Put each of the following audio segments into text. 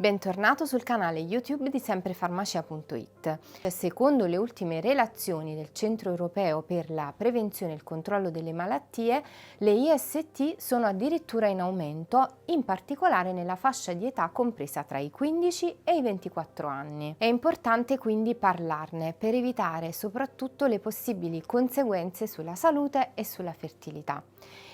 Bentornato sul canale YouTube di semprefarmacia.it. Secondo le ultime relazioni del Centro Europeo per la Prevenzione e il Controllo delle Malattie, le IST sono addirittura in aumento, in particolare nella fascia di età compresa tra i 15 e i 24 anni. È importante quindi parlarne per evitare soprattutto le possibili conseguenze sulla salute e sulla fertilità.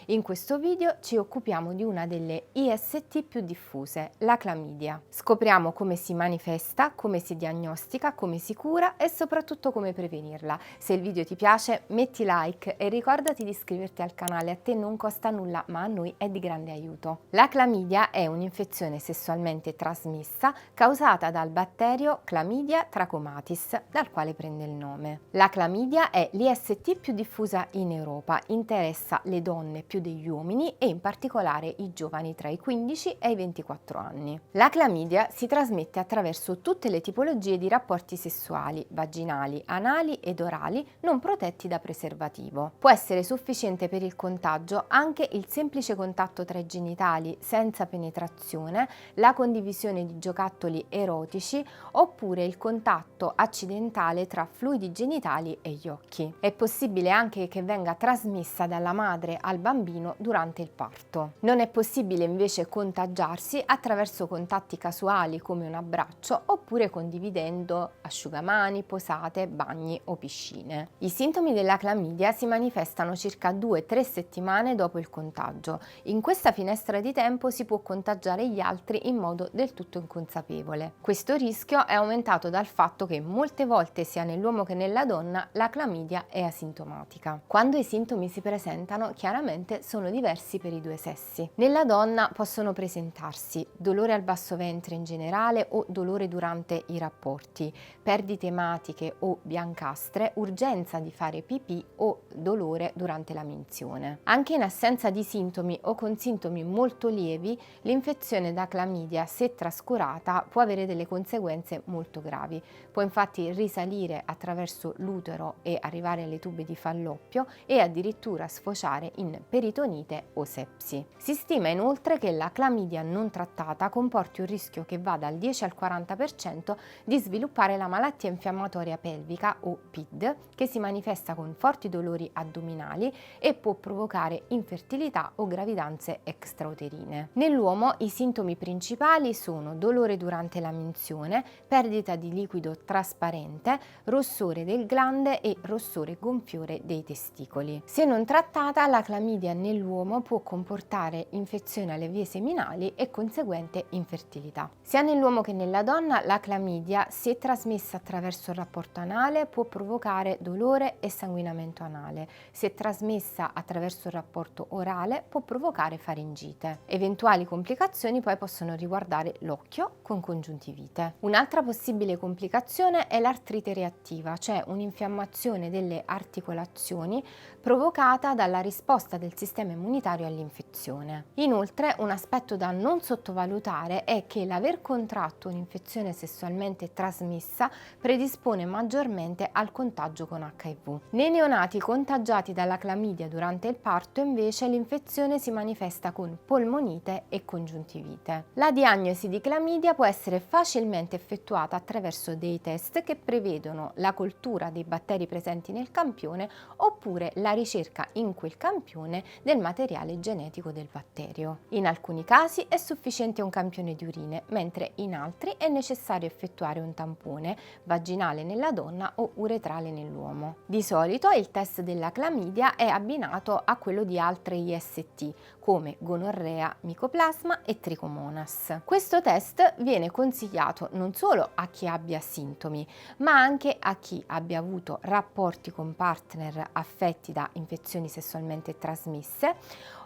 In questo video ci occupiamo di una delle IST più diffuse, la clamidia. Scopriamo come si manifesta, come si diagnostica, come si cura e soprattutto come prevenirla. Se il video ti piace metti like e ricordati di iscriverti al canale, a te non costa nulla ma a noi è di grande aiuto. La clamidia è un'infezione sessualmente trasmessa causata dal batterio Chlamydia trachomatis, dal quale prende il nome. La clamidia è l'IST più diffusa in Europa, interessa le donne più degli uomini e in particolare i giovani tra i 15 e i 24 anni. La clamidia si trasmette attraverso tutte le tipologie di rapporti sessuali, vaginali, anali ed orali non protetti da preservativo. Può essere sufficiente per il contagio anche il semplice contatto tra i genitali senza penetrazione, la condivisione di giocattoli erotici oppure il contatto accidentale tra fluidi genitali e gli occhi. È possibile anche che venga trasmessa dalla madre al bambino durante il parto. Non è possibile invece contagiarsi attraverso contatti casuali come un abbraccio oppure condividendo asciugamani, posate, bagni o piscine. I sintomi della clamidia si manifestano circa 2-3 settimane dopo il contagio. In questa finestra di tempo si può contagiare gli altri in modo del tutto inconsapevole. Questo rischio è aumentato dal fatto che molte volte sia nell'uomo che nella donna la clamidia è asintomatica. Quando i sintomi si presentano, chiaramente sono diversi per i due sessi. Nella donna possono presentarsi dolore al basso ventre in generale o dolore durante i rapporti, perdite ematiche o biancastre, urgenza di fare pipì o dolore durante la minzione. Anche in assenza di sintomi o con sintomi molto lievi, l'infezione da clamidia, se trascurata, può avere delle conseguenze molto gravi. Può infatti risalire attraverso l'utero e arrivare alle tube di Falloppio e addirittura sfociare in peritonite o sepsi. Si stima inoltre che la clamidia non trattata comporti un rischio che va dal 10 al 40% di sviluppare la malattia infiammatoria pelvica o PID, che si manifesta con forti dolori addominali e può provocare infertilità o gravidanze extrauterine. Nell'uomo i sintomi principali sono dolore durante la minzione, perdita di liquido trasparente, rossore del glande e rossore gonfiore dei testicoli. Se non trattata, la clamidia nell'uomo può comportare infezione alle vie seminali e conseguente infertilità. Sia nell'uomo che nella donna la clamidia, se trasmessa attraverso il rapporto anale, può provocare dolore e sanguinamento anale. Se trasmessa attraverso il rapporto orale, può provocare faringite. Eventuali complicazioni poi possono riguardare l'occhio con congiuntivite. Un'altra possibile complicazione è l'artrite reattiva, cioè un'infiammazione delle articolazioni provocata dalla risposta del sistema immunitario all'infezione. Inoltre, un aspetto da non sottovalutare è che l'aver contratto un'infezione sessualmente trasmessa predispone maggiormente al contagio con HIV. Nei neonati contagiati dalla clamidia durante il parto, invece, l'infezione si manifesta con polmonite e congiuntivite. La diagnosi di clamidia può essere facilmente effettuata attraverso dei test che prevedono la coltura dei batteri presenti nel campione oppure la ricerca in quel campione del materiale genetico del batterio. In alcuni casi è sufficiente un campione di urine, mentre in altri è necessario effettuare un tampone vaginale nella donna o uretrale nell'uomo. Di solito il test della clamidia è abbinato a quello di altre IST come gonorrea, micoplasma e trichomonas. Questo test viene consigliato non solo a chi abbia sintomi, ma anche a chi abbia avuto rapporti con partner affetti da infezioni sessualmente trasmesse,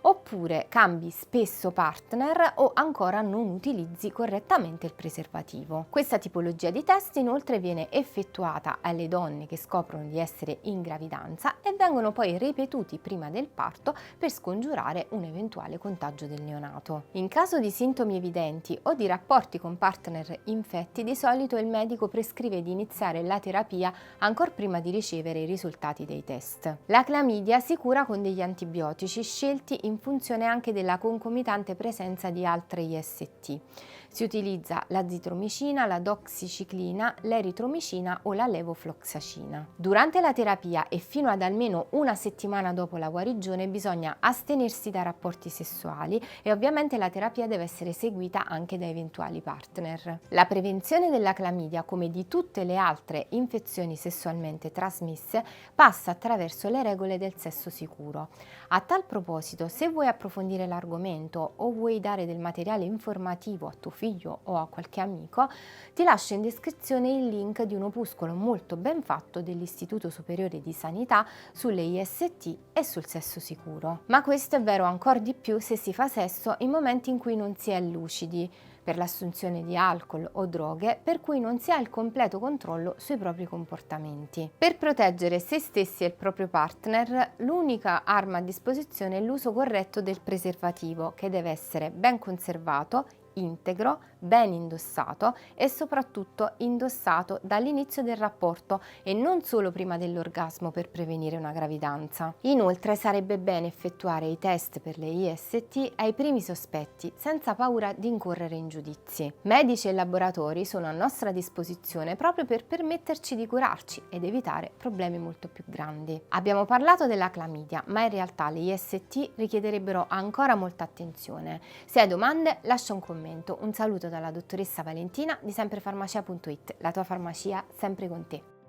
oppure cambi spesso partner o ancora non utilizzi correttamente il preservativo. Questa tipologia di test inoltre viene effettuata alle donne che scoprono di essere in gravidanza e vengono poi ripetuti prima del parto per scongiurare un eventuale contagio del neonato. In caso di sintomi evidenti o di rapporti con partner infetti, di solito il medico prescrive di iniziare la terapia ancor prima di ricevere i risultati dei test. La clamidia si cura con degli antibiotici scelti in in funzione anche della concomitante presenza di altre IST. Si utilizza l'azitromicina, la doxiciclina, l'eritromicina o la levofloxacina. Durante la terapia e fino ad almeno una settimana dopo la guarigione bisogna astenersi da rapporti sessuali e ovviamente la terapia deve essere seguita anche da eventuali partner. La prevenzione della clamidia, come di tutte le altre infezioni sessualmente trasmesse, passa attraverso le regole del sesso sicuro. A tal proposito, se vuoi approfondire l'argomento o vuoi dare del materiale informativo a tuo figlio o a qualche amico, ti lascio in descrizione il link di un opuscolo molto ben fatto dell'Istituto Superiore di Sanità sulle IST e sul sesso sicuro. Ma questo è vero ancora di più se si fa sesso in momenti in cui non si è lucidi, per l'assunzione di alcol o droghe, per cui non si ha il completo controllo sui propri comportamenti. Per proteggere se stessi e il proprio partner, l'unica arma a disposizione è l'uso corretto del preservativo, che deve essere ben conservato, integro, ben indossato e soprattutto indossato dall'inizio del rapporto e non solo prima dell'orgasmo per prevenire una gravidanza. Inoltre sarebbe bene effettuare i test per le IST ai primi sospetti senza paura di incorrere in giudizi. Medici e laboratori sono a nostra disposizione proprio per permetterci di curarci ed evitare problemi molto più grandi. Abbiamo parlato della clamidia, ma in realtà le IST richiederebbero ancora molta attenzione. Se hai domande lascia un commento. Un saluto dalla dottoressa Valentina di semprefarmacia.it, la tua farmacia sempre con te.